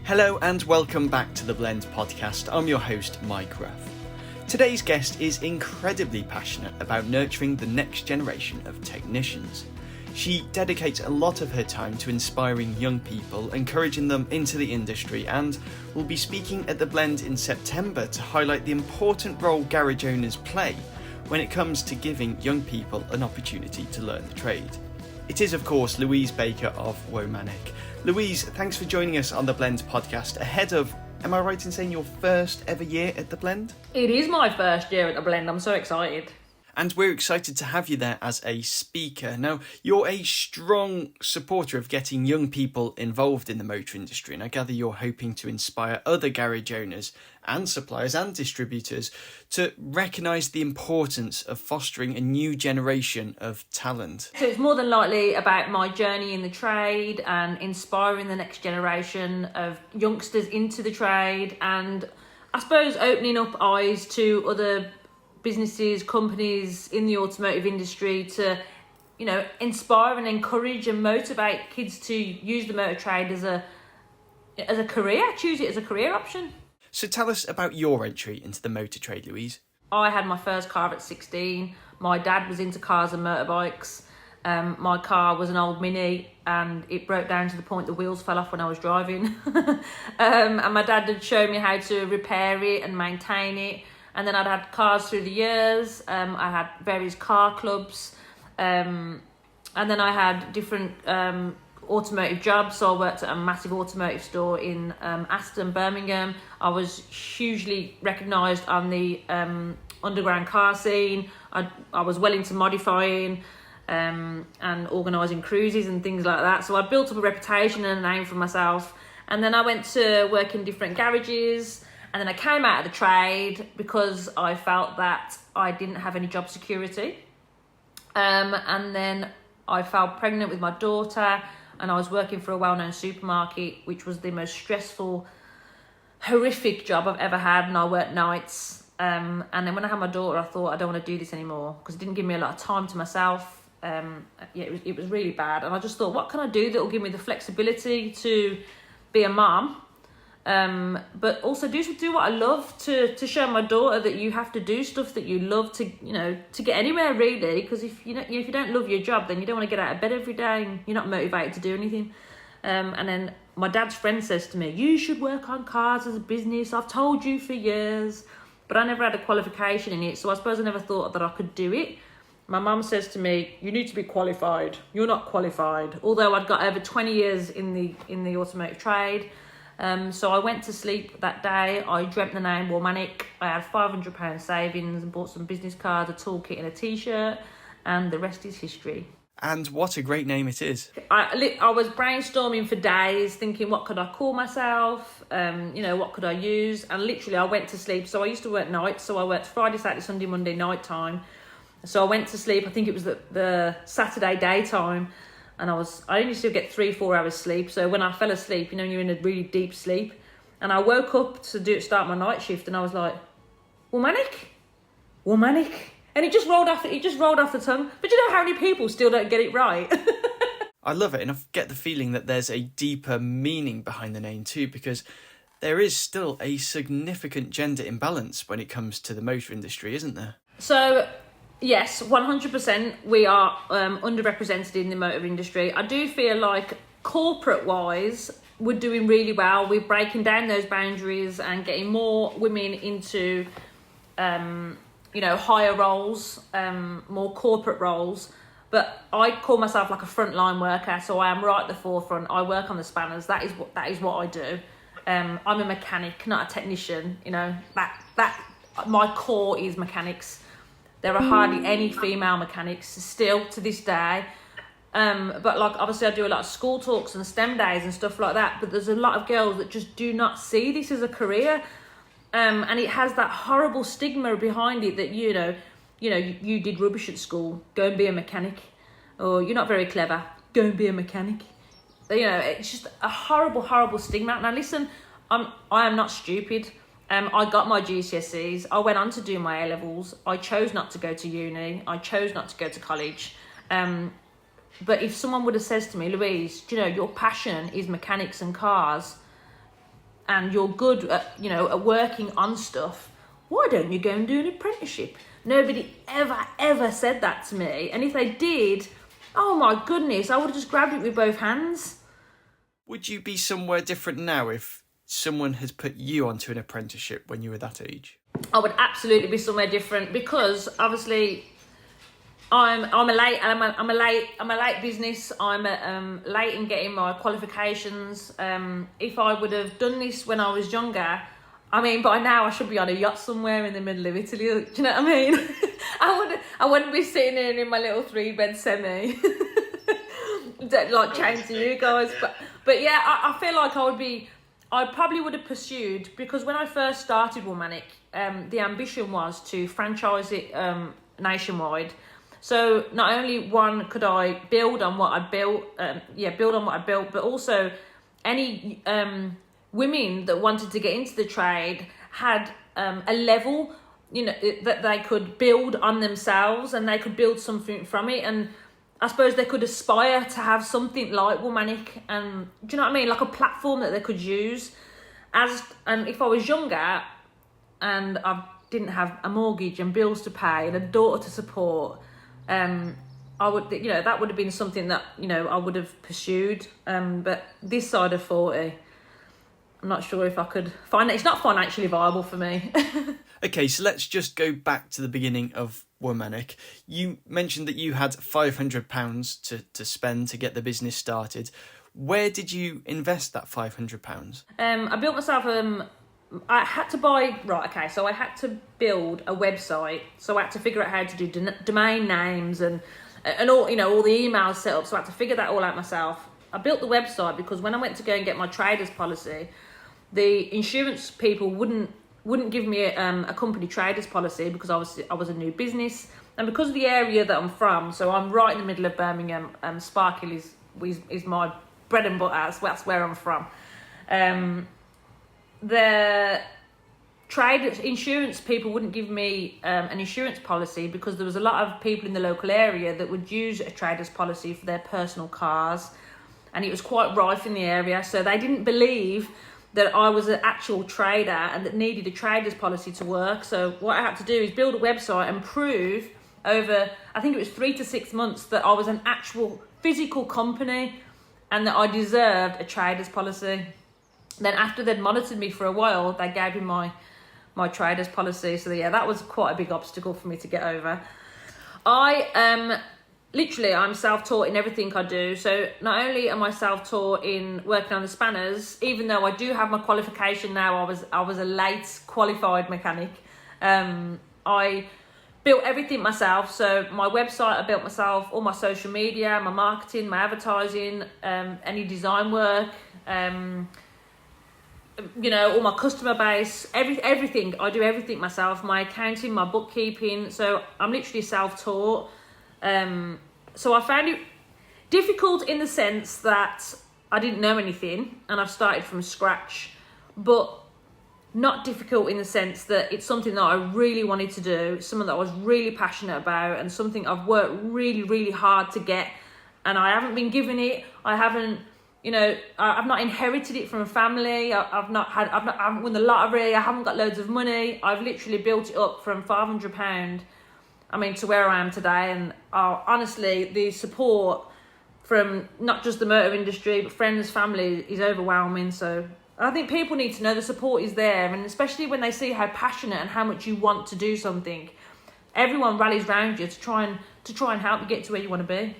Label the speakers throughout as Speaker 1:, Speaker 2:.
Speaker 1: Hello and welcome back to the Blend podcast. I'm your host, Mike Ruff. Today's guest is incredibly passionate about nurturing the next generation of technicians. She dedicates a lot of her time to inspiring young people, encouraging them into the industry, and will be speaking at the Blend in September to highlight the important role garage owners play when it comes to giving young people an opportunity to learn the trade. It is, of course, Louise Baker of Womanic. Louise, thanks for joining us on the Blend podcast ahead of, am I right in saying, your first ever year at the Blend?
Speaker 2: It is my first year at the Blend. I'm so excited.
Speaker 1: And we're excited to have you there as a speaker. Now, you're a strong supporter of getting young people involved in the motor industry, and I gather you're hoping to inspire other garage owners and suppliers and distributors to recognise the importance of fostering a new generation of talent.
Speaker 2: So it's more than likely about my journey in the trade and inspiring the next generation of youngsters into the trade, and I suppose opening up eyes to other businesses, companies in the automotive industry to, inspire and encourage and motivate kids to use the motor trade as a career, choose it as a career option.
Speaker 1: So tell us about your entry into the motor trade, Louise.
Speaker 2: I had my first car at 16. My dad was into cars and motorbikes. My car was an old Mini and it broke down to the point the wheels fell off when I was driving. And my dad had shown me how to repair it and maintain it. And then I'd had cars through the years. I had various car clubs. And then I had different automotive jobs. So I worked at a massive automotive store in Aston, Birmingham. I was hugely recognised on the underground car scene. I was well into modifying and organising cruises and things like that. So I built up a reputation and a name for myself. And then I went to work in different garages. And then I came out of the trade because I felt that I didn't have any job security. And then I fell pregnant with my daughter and I was working for a well-known supermarket, which was the most stressful, horrific job I've ever had. And I worked nights. And then when I had my daughter, I thought, I don't want to do this anymore because it didn't give me a lot of time to myself. It was really bad. And I just thought, what can I do that will give me the flexibility to be a mum? But also do what I love to show my daughter that you have to do stuff that you love to get anywhere really, because if you don't love your job, then you don't want to get out of bed every day and you're not motivated to do anything. And then my dad's friend says to me, you should work on cars as a business. I've told you for years, but I never had a qualification in it, so I suppose I never thought that I could do it. My mum says to me, you need to be qualified. You're not qualified. Although I'd got over 20 years in the automotive trade. So I went to sleep that day. I dreamt the name Womanic. I had £500 savings and bought some business cards, a toolkit and a t-shirt, and the rest is history.
Speaker 1: And what a great name it is.
Speaker 2: I was brainstorming for days, thinking what could I call myself, what could I use, and literally I went to sleep. So I used to work nights, so I worked Friday, Saturday, Sunday, Monday night time. So I went to sleep, I think it was the Saturday daytime, and I only still get 3-4 hours sleep. So when I fell asleep, you're in a really deep sleep. And I woke up to start my night shift and I was like, Womanic? And it just rolled off the tongue. But you know how many people still don't get it right?
Speaker 1: I love it, and I get the feeling that there's a deeper meaning behind the name too, because there is still a significant gender imbalance when it comes to the motor industry, isn't there?
Speaker 2: So yes, 100% we are underrepresented in the motor industry. I do feel like corporate-wise, we're doing really well. We're breaking down those boundaries and getting more women into, higher roles, more corporate roles. But I call myself like a frontline worker, so I am right at the forefront. I work on the spanners. That is what I do. I'm a mechanic, not a technician. That my core is mechanics. There are hardly any female mechanics still to this day. But obviously I do a lot of school talks and STEM days and stuff like that. But there's a lot of girls that just do not see this as a career. And it has that horrible stigma behind it that, you did rubbish at school, go and be a mechanic. Or you're not very clever, go and be a mechanic. It's just a horrible, horrible stigma. Now listen, I am not stupid. I got my GCSEs. I went on to do my A-levels. I chose not to go to uni. I chose not to go to college. But if someone would have said to me, Louise, your passion is mechanics and cars, and you're good at, at working on stuff, why don't you go and do an apprenticeship? Nobody ever said that to me. And if they did, oh my goodness, I would have just grabbed it with both hands.
Speaker 1: Would you be somewhere different now if someone has put you onto an apprenticeship when you were that age?
Speaker 2: I would absolutely be somewhere different, because obviously I'm a late business. I'm late in getting my qualifications. If I would have done this when I was younger, I mean, by now I should be on a yacht somewhere in the middle of Italy. Do you know what I mean? I wouldn't be sitting here in my little 3-bed semi, like chained to you guys. But yeah, I feel like I probably would have pursued, because when I first started Womanic, the ambition was to franchise it nationwide. So not only could I build on what I built, but also any women that wanted to get into the trade had a level, that they could build on themselves, and they could build something from it. And I suppose they could aspire to have something like Womanic, and do you know what I mean? Like a platform that they could use. And if I was younger and I didn't have a mortgage and bills to pay and a daughter to support, I would, that would have been something that, I would have pursued. But this side of 40, I'm not sure if I could find it. It's not financially viable for me.
Speaker 1: Okay, so let's just go back to the beginning of Womanic. You mentioned that you had £500 to spend to get the business started. Where did you invest that £500?
Speaker 2: I built myself I had to buy, so I had to build a website. So I had to figure out how to do domain names and all, all the emails set up. So I had to figure that all out myself. I built the website because when I went to go and get my traders policy, the insurance people wouldn't give me a company traders policy, because I was a new business, and because of the area that I'm from, so I'm right in the middle of Birmingham. Sparkhill is my bread and butter. That's where I'm from. The trade insurance people wouldn't give me an insurance policy, because there was a lot of people in the local area that would use a trader's policy for their personal cars, and it was quite rife in the area. So they didn't believe that I was an actual trader and that needed a trader's policy to work. So what I had to do is build a website and prove over, I think it was 3 to 6 months, that I was an actual physical company and that I deserved a trader's policy. Then after they'd monitored me for a while, they gave me my trader's policy. So yeah, that was quite a big obstacle for me to get over. I'm self-taught in everything I do. So not only am I self-taught in working on the spanners, even though I do have my qualification now, I was a late qualified mechanic. I built everything myself. So my website I built myself, all my social media, my marketing, my advertising, any design work, all my customer base, everything. I do everything myself. My accounting, my bookkeeping. So I'm literally self-taught. So I found it difficult in the sense that I didn't know anything and I've started from scratch, but not difficult in the sense that it's something that I really wanted to do, something that I was really passionate about, and something I've worked really, really hard to get, and I haven't been given it. I haven't, I've not inherited it from a family. I haven't won the lottery. I haven't got loads of money. I've literally built it up from £500, to where I am today. And honestly, the support from not just the motor industry, but friends, family is overwhelming. So I think people need to know the support is there, and especially when they see how passionate and how much you want to do something, everyone rallies around you to try and help you get to where you want to be.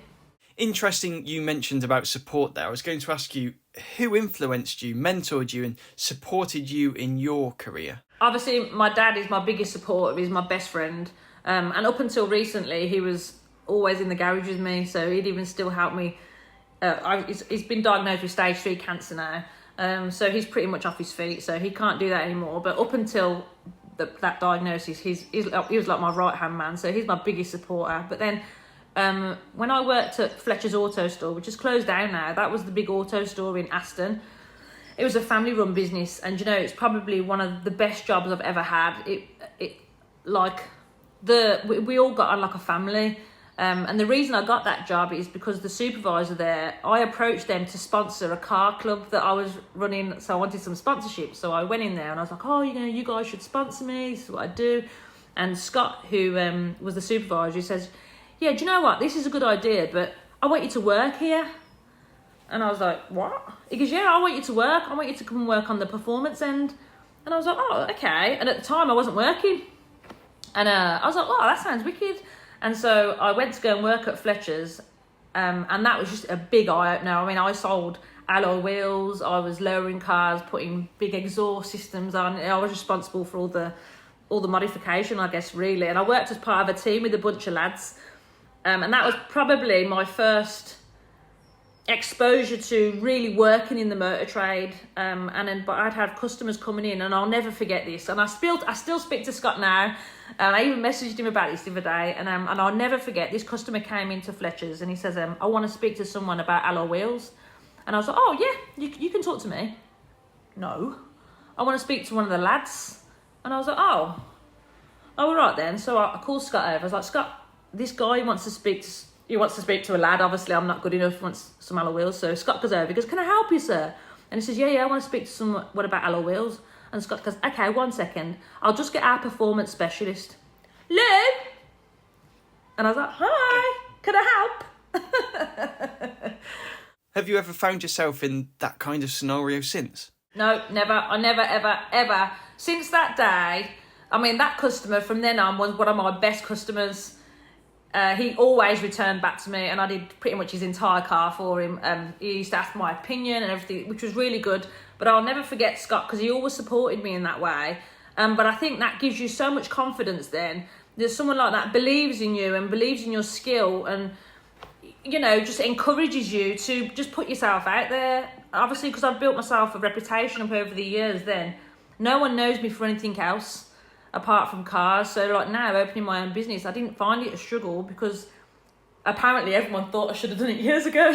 Speaker 1: Interesting you mentioned about support there. I was going to ask you, who influenced you, mentored you and supported you in your career?
Speaker 2: Obviously, my dad is my biggest supporter. He's my best friend. And up until recently, he was always in the garage with me. So he'd even still help me. He's been diagnosed with stage 3 cancer now. So he's pretty much off his feet. So he can't do that anymore. But up until that diagnosis, he was like my right-hand man. So he's my biggest supporter. But then when I worked at Fletcher's Auto Store, which is closed down now, that was the big auto store in Aston. It was a family-run business, and it's probably one of the best jobs I've ever had. We all got on like a family. And the reason I got that job is because the supervisor there, I approached them to sponsor a car club that I was running. So I wanted some sponsorship. So I went in there and I was like, oh, you guys should sponsor me. This is what I do. And Scott, who was the supervisor, he says, yeah, do you know what? This is a good idea, but I want you to work here. And I was like, what? He goes, yeah, I want you to work. I want you to come and work on the performance end. And I was like, oh, okay. And at the time I wasn't working. And I was like, oh, that sounds wicked. And so I went to go and work at Fletcher's, and that was just a big eye-opener. I mean, I sold alloy wheels, I was lowering cars, putting big exhaust systems on. I was responsible for all the modification, I guess, really. And I worked as part of a team with a bunch of lads, and that was probably my first exposure to really working in the motor trade. But I'd have customers coming in, and I'll never forget this. And I still speak to Scott now. I even messaged him about this the other day, and I'll never forget, this customer came into Fletcher's and he says, I want to speak to someone about alloy wheels. And I was like, oh yeah, you can talk to me. No, I want to speak to one of the lads. And I was like, oh all right then. So I called Scott over. I was like, Scott, this guy wants to speak to a lad. Obviously I'm not good enough, he wants some alloy wheels. So Scott goes over, he goes, can I help you, sir? And he says, yeah, I want to speak to someone, what about alloy wheels? And Scott goes, okay, 1 second. I'll just get our performance specialist. Lou? And I was like, hi, can I help?
Speaker 1: Have you ever found yourself in that kind of scenario since?
Speaker 2: No, never. I never, ever. Since that day, I mean, that customer from then on was one of my best customers. He always returned back to me, and I did pretty much his entire car for him. He used to ask my opinion and everything, which was really good. But I'll never forget Scott, because he always supported me in that way. But I think that gives you so much confidence then. There's someone like that believes in you and believes in your skill, and, just encourages you to just put yourself out there. Obviously, because I've built myself a reputation up over the years then. No one knows me for anything else apart from cars. So like now, opening my own business, I didn't find it a struggle, because apparently everyone thought I should have done it years ago.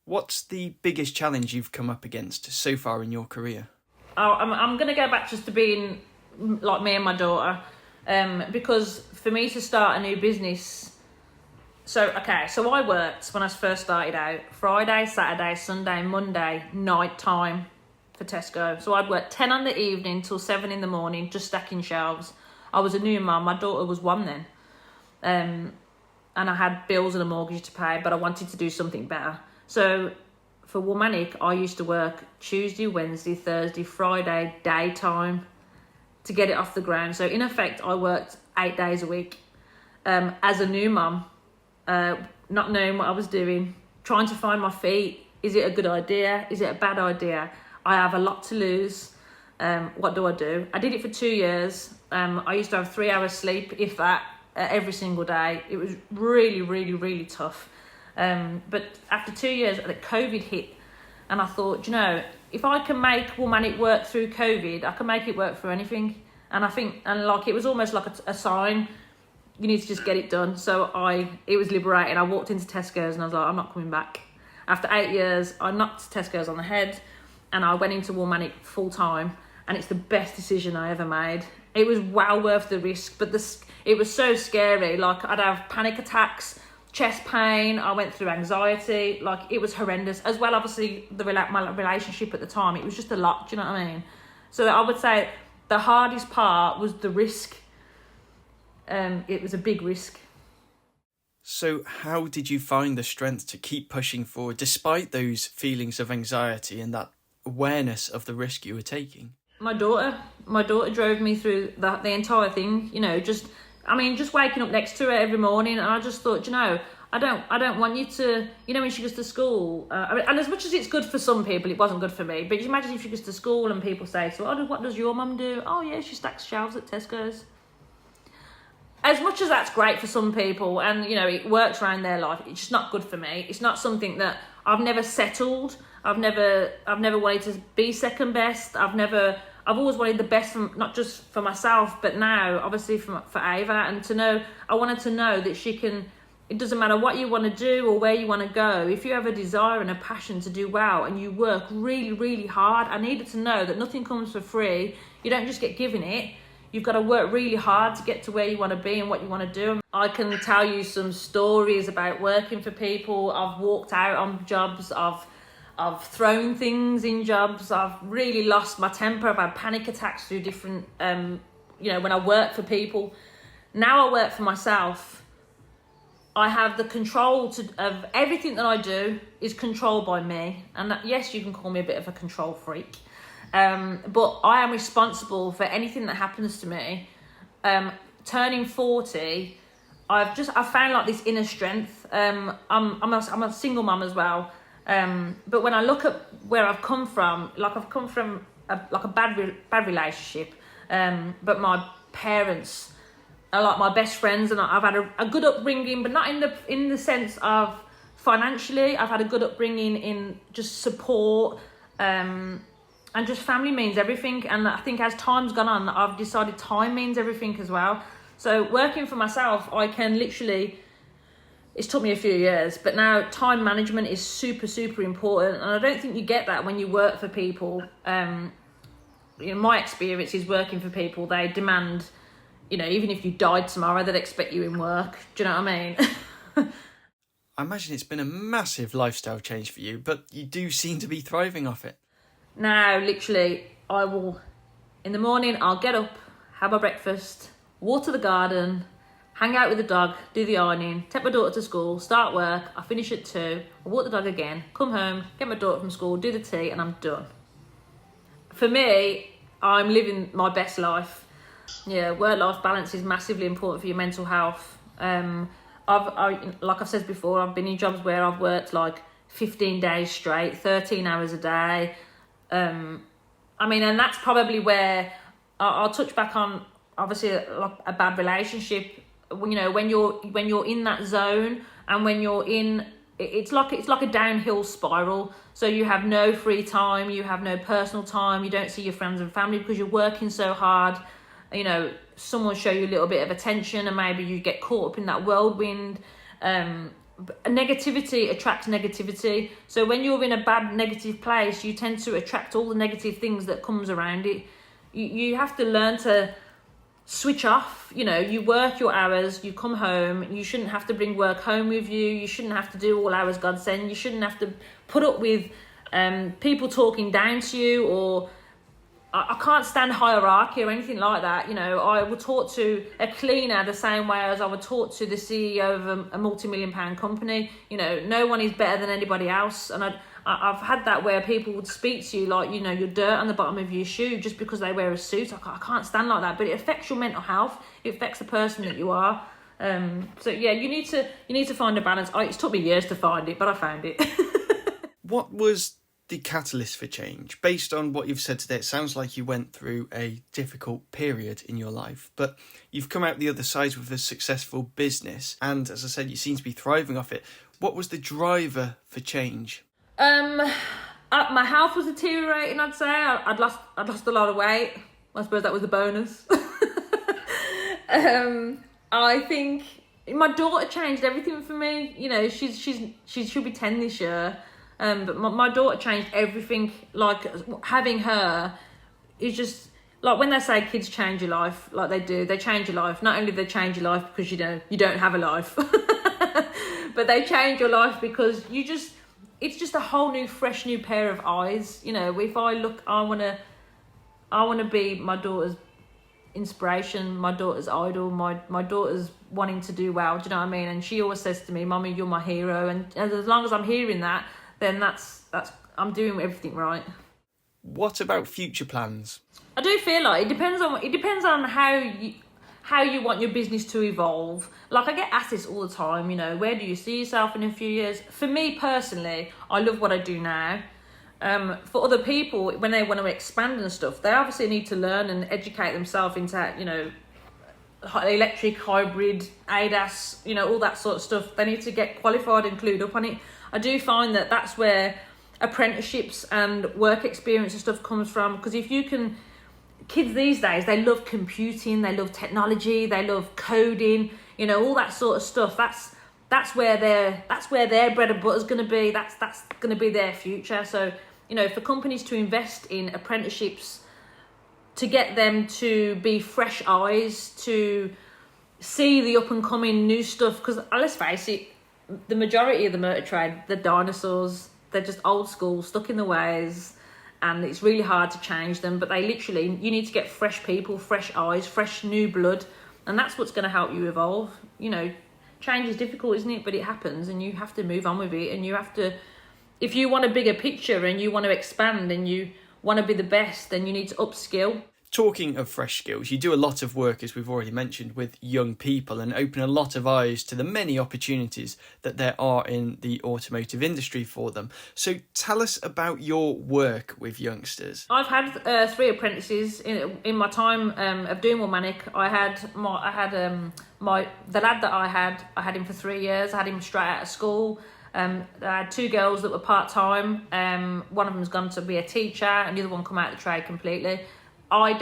Speaker 1: What's the biggest challenge you've come up against so far in your career?
Speaker 2: I'm going to go back just to being like me and my daughter, because for me to start a new business, so I worked when I first started out Friday, Saturday, Sunday, Monday, night time for Tesco. So I'd work 10 on the evening till 7 in the morning, just stacking shelves. I was a new mum. My daughter was 1 then. And I had bills and a mortgage to pay, but I wanted to do something better. So for Womanic, I used to work Tuesday, Wednesday, Thursday, Friday, daytime to get it off the ground. So in effect, I worked 8 days a week as a new mum, not knowing what I was doing, trying to find my feet. Is it a good idea? Is it a bad idea? I have a lot to lose. What do? I did it for 2 years. I used to have 3 hours sleep, if that, every single day. It was really, really, really tough. But after 2 years, COVID hit, and I thought, if I can make Womanic work through COVID, I can make it work for anything. And I think, it was almost like a sign, you need to just get it done. So it was liberating. I walked into Tesco's and I was like, I'm not coming back. After 8 years, I knocked Tesco's on the head, and I went into Womanic full time, and it's the best decision I ever made. It was well worth the risk, but it was so scary. Like, I'd have panic attacks, chest pain, I went through anxiety, it was horrendous. As well, obviously, my relationship at the time, it was just a lot, do you know what I mean? So I would say the hardest part was the risk. It was a big risk.
Speaker 1: So how did you find the strength to keep pushing forward despite those feelings of anxiety and that awareness of the risk you were taking? My daughter drove me through the entire thing, just waking up next to her every morning, and I just thought, I don't want you to, when she goes to school, and as much as it's good for some people, it wasn't good for me, but just imagine if she goes to school and people say to her, what does your mum do? Oh yeah, she stacks shelves at Tesco's. As much as that's great for some people, and it works around their life, it's just not good for me. It's not something that I've never settled. I've never wanted to be second best. I've always wanted the best, not just for myself, but now obviously for Ava, and I wanted to know that she can. It doesn't matter what you want to do or where you want to go. If you have a desire and a passion to do well, and you work really, really hard, I needed to know that nothing comes for free. You don't just get given it.
Speaker 2: you've got to work really hard to get to where you want to be and what you want to do. I can tell you some stories about working for people. I've walked out on jobs, I've thrown things in jobs, I've really lost my temper, I've had panic attacks through different, when I work for people. Now I work for myself. I have the control of everything that I do is controlled by me. And that, yes, you can call me a bit of a control freak. But I am responsible for anything that happens to me. Turning 40, I've found like this inner strength. I'm a single mum as well. But when I look at where I've come from, like I've come from a bad relationship. But my parents are like my best friends, and I've had a good upbringing, but not in the sense of financially. I've had a good upbringing in just support, and just family means everything. And I think as time's gone on, I've decided time means everything as well. So working for myself, I can literally, it's took me a few years, but now time management is super, super important. And I don't think you get that when you work for people. My experience is working for people, they demand, even if you died tomorrow, they'd expect you in work. Do you know what I mean?
Speaker 1: I imagine it's been a massive lifestyle change for you, but you do seem to be thriving off it.
Speaker 2: Now, literally, in the morning, I'll get up, have my breakfast, water the garden, hang out with the dog, do the ironing, take my daughter to school, start work, I finish at 2, I walk the dog again, come home, get my daughter from school, do the tea, and I'm done. For me, I'm living my best life. Yeah, work-life balance is massively important for your mental health. Like I've said before, I've been in jobs where I've worked like 15 days straight, 13 hours a day. And that's probably where I'll touch back on, obviously, a bad relationship. When you're in that zone, and when you're in, it's like a downhill spiral. So you have no free time, you have no personal time, you don't see your friends and family because you're working so hard. Someone show you a little bit of attention, and maybe you get caught up in that whirlwind. Negativity attracts negativity. So when you're in a bad, negative place, you tend to attract all the negative things that comes around it. You have to learn to switch off. You work your hours, you come home, you shouldn't have to bring work home with you, you shouldn't have to do all hours God send, you shouldn't have to put up with people talking down to you, or I can't stand hierarchy or anything like that. I would talk to a cleaner the same way as I would talk to the CEO of a multi-million-pound company. No one is better than anybody else. And I've had that where people would speak to you like, your dirt on the bottom of your shoe just because they wear a suit. I can't stand like that. But it affects your mental health. It affects the person that you are. So yeah, you need to find a balance. It's took me years to find it, but I found it.
Speaker 1: What was the catalyst for change? Based on what you've said today, it sounds like you went through a difficult period in your life, but you've come out the other side with a successful business, and as I said, you seem to be thriving off it. What was the driver for change?
Speaker 2: My health was deteriorating, I'd say. I'd lost a lot of weight. I suppose that was a bonus. I think my daughter changed everything for me. She'll be 10 this year. But my daughter changed everything. Like, having her is just, like, when they say kids change your life, like they do, they change your life. Not only do they change your life because you don't have a life, but they change your life because it's just a whole new, fresh new pair of eyes. If I look, I want to be my daughter's inspiration, my daughter's idol, my daughter's wanting to do well. Do you know what I mean? And she always says to me, "Mummy, you're my hero." And as long as I'm hearing that, then that's I'm doing everything right.
Speaker 1: What about future plans?
Speaker 2: I do feel like it depends on how you want your business to evolve. Like, I get asked this all the time, where do you see yourself in a few years? For me personally, I love what I do now. For other people, when they want to expand and stuff, they obviously need to learn and educate themselves into, electric, hybrid, ADAS, all that sort of stuff. They need to get qualified and clued up on it. I do find that that's where apprenticeships and work experience and stuff comes from, because kids these days, they love computing, they love technology, they love coding, all that sort of stuff. That's where their bread and butter is going to be. That's going to be their future. So, for companies to invest in apprenticeships to get them to be fresh eyes, to see the up and coming new stuff. Because let's face it, the majority of the motor trade, the dinosaurs, they're just old school, stuck in the ways, and it's really hard to change them. But you need to get fresh people, fresh eyes, fresh new blood, and that's what's going to help you evolve. You know, change is difficult, isn't it? But it happens, and you have to move on with it, and you have to, if you want a bigger picture and you want to expand and you want to be the best, then you need to upskill.
Speaker 1: Talking of fresh skills, you do a lot of work, as we've already mentioned, with young people and open a lot of eyes to the many opportunities that there are in the automotive industry for them. So tell us about your work with youngsters.
Speaker 2: I've had 3 apprentices in my time of doing Womanic. The lad that I had him for 3 years. I had him straight out of school. I had 2 girls that were part-time. One of them's gone to be a teacher and the other one come out of the trade completely. I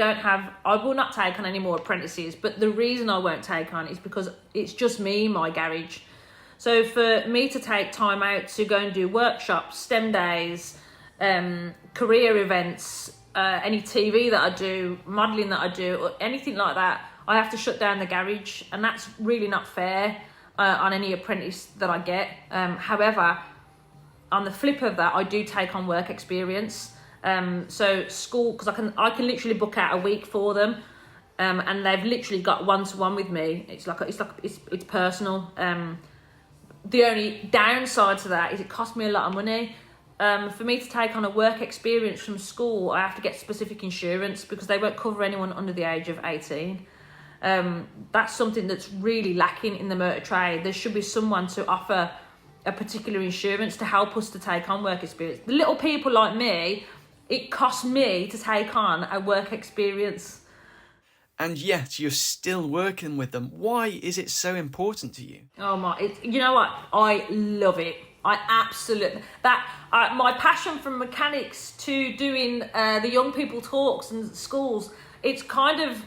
Speaker 2: will not take on any more apprentices, but the reason I won't take on is because it's just me, my garage. So for me to take time out to go and do workshops, STEM days, career events, any TV that I do, modelling that I do, or anything like that, I have to shut down the garage, and that's really not fair on any apprentice that I get. However, on the flip of that, I do take on work experience. So school, because I can literally book out a week for them, and they've literally got one-to-one with me. It's personal. The only downside to that is it costs me a lot of money. For me to take on a work experience from school, I have to get specific insurance because they won't cover anyone under the age of 18. That's something that's really lacking in the motor trade. There should be someone to offer a particular insurance to help us to take on work experience. The little people like me, it costs me to take on a work experience.
Speaker 1: And yet you're still working with them. Why is it so important to you?
Speaker 2: You know what? I love it. I absolutely, my passion from mechanics to doing the young people talks and schools, it's kind of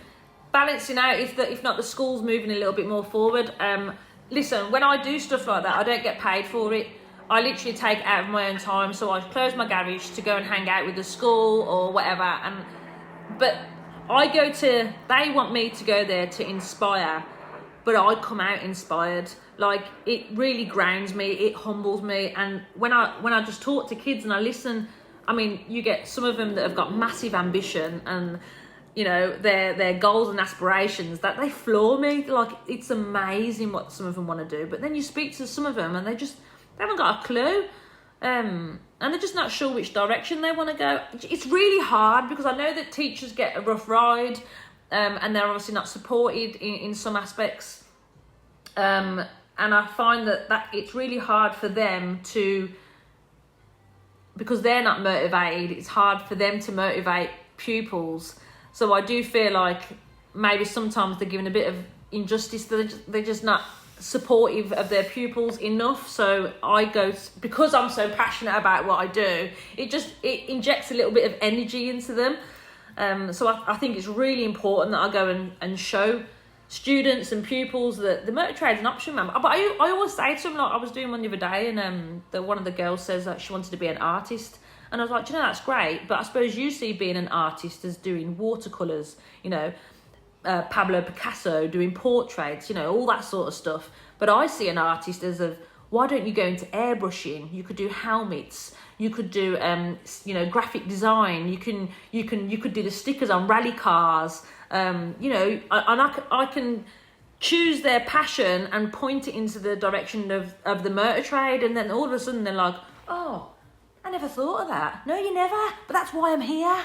Speaker 2: balancing out if not the school's moving a little bit more forward. Listen, when I do stuff like that, I don't get paid for it. I literally take it out of my own time, so I close my garage to go and hang out with the school or whatever. But they want me to go there to inspire, but I come out inspired. Like, it really grounds me, it humbles me. And when I just talk to kids and I listen, I mean, you get some of them that have got massive ambition and, you know, their goals and aspirations, that they floor me. Like, it's amazing what some of them want to do. But then you speak to some of them and they haven't got a clue, and they're just not sure which direction they want to go. It's really hard because I know that teachers get a rough ride, and they're obviously not supported in some aspects, and I find that it's really hard for them because they're not motivated, it's hard for them to motivate pupils. So I do feel like maybe sometimes they're given a bit of injustice, they're just not supportive of their pupils enough. So I go, because I'm so passionate about what I do, it injects a little bit of energy into them. So I think it's really important that I go and show students and pupils that the motor trade's an option, man. But I always say to them, like, I was doing one the other day, and one of the girls says that she wanted to be an artist, and I was like, do you know, that's great, but I suppose you see being an artist as doing watercolours, you know, Pablo Picasso doing portraits, you know, all that sort of stuff. But I see an artist as why don't you go into airbrushing? You could do helmets, you could do you know, graphic design, you could do the stickers on rally cars, you know, and I can choose their passion and point it into the direction of the motor trade, and then all of a sudden they're like, oh, I never thought of that. No, you never, but that's why I'm here.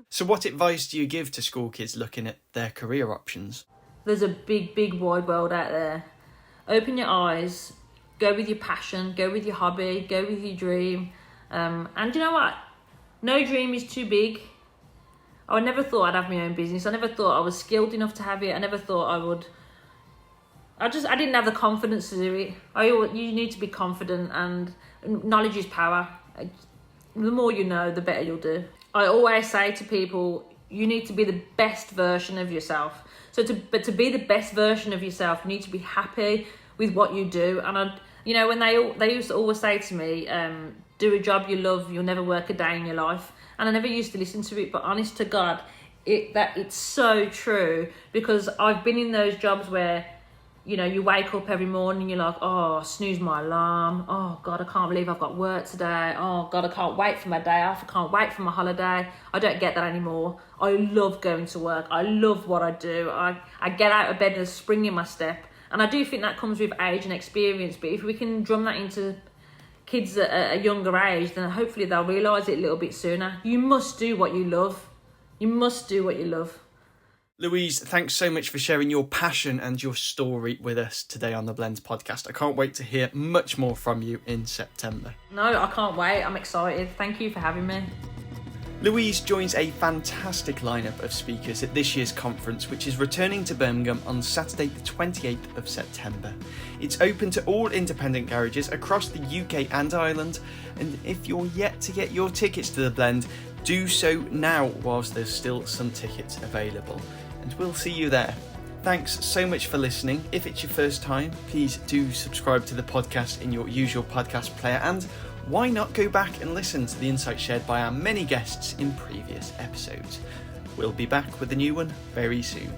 Speaker 1: So what advice do you give to school kids looking at their career options?
Speaker 2: There's a big, big wide world out there. Open your eyes, go with your passion, go with your hobby, go with your dream. And you know what? No dream is too big. I never thought I'd have my own business. I never thought I was skilled enough to have it. I never thought I would. I didn't have the confidence to do it. You need to be confident, and knowledge is power. The more you know, the better you'll do. I always say to people, you need to be the best version of yourself. But to be the best version of yourself, you need to be happy with what you do. And you know, when they used to always say to me, do a job you love, you'll never work a day in your life. And I never used to listen to it, but honest to God, it's so true, because I've been in those jobs where, you know, you wake up every morning and you're like, oh, snooze my alarm. Oh, God, I can't believe I've got work today. Oh, God, I can't wait for my day off. I can't wait for my holiday. I don't get that anymore. I love going to work. I love what I do. I get out of bed with a spring in my step. And I do think that comes with age and experience. But if we can drum that into kids at a younger age, then hopefully they'll realise it a little bit sooner. You must do what you love. You must do what you love.
Speaker 1: Louise, thanks so much for sharing your passion and your story with us today on the Blends podcast. I can't wait to hear much more from you in September.
Speaker 2: No, I can't wait. I'm excited. Thank you for having me.
Speaker 1: Louise joins a fantastic lineup of speakers at this year's conference, which is returning to Birmingham on Saturday the 28th of September. It's open to all independent garages across the UK and Ireland, and if you're yet to get your tickets to the Blend, do so now whilst there's still some tickets available. And we'll see you there. Thanks so much for listening. If it's your first time, please do subscribe to the podcast in your usual podcast player, and why not go back and listen to the insights shared by our many guests in previous episodes. We'll be back with a new one very soon.